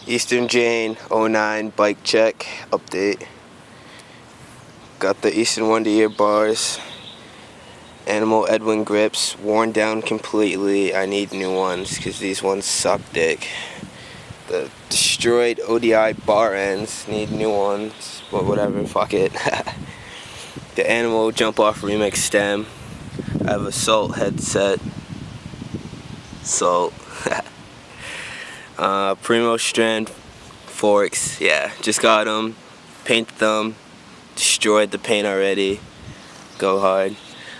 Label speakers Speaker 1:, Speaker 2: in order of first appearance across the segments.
Speaker 1: Eastern Jane 09 bike check update. Got the Eastern Wonder Ear bars. Animal Edwin grips worn down completely. I need new ones because these ones suck dick. The destroyed ODI bar ends need new ones, but whatever, fuck it. The Animal Jump Off Remix stem. I have a Salt headset. Salt. Primo Strand forks. Yeah, just got them. Painted them. Destroyed the paint already. Go hard.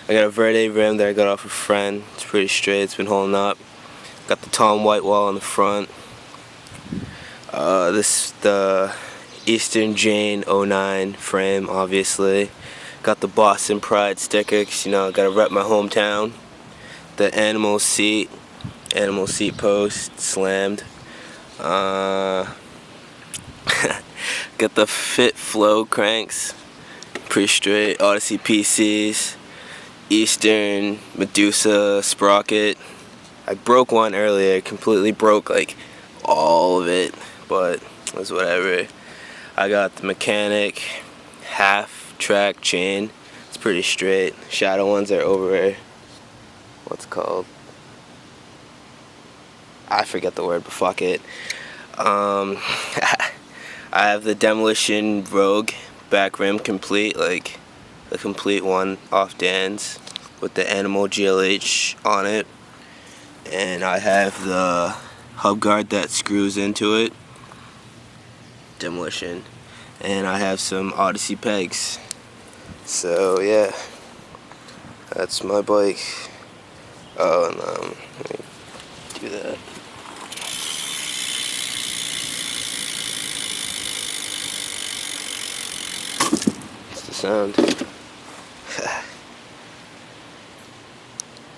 Speaker 1: I got a Verde rim that I got off a friend. It's pretty straight. It's been holding up. Got the Tom White wall on the front. This the Eastern Jane 09 frame, obviously. Got the Boston Pride sticker, 'cause, you know, I gotta rep my hometown. The animal seat post slammed. Got the Fit Flow cranks, pretty straight. Odsessey PCs. Eastern Medusa Sprocket. I broke one earlier, completely broke like all of it, but it was whatever. I got the Mechanic half track chain. It's pretty straight. Shadow ones are over, what's it called? I forget the word, but fuck it. I have the Demolition Rogue back rim complete, like the complete one off Dan's with the Animal GLH on it, and I have the hub guard that screws into it, Demolition, and I have some Odsessey pegs. So yeah, that's my bike. Oh, and let me do that. It's the sound.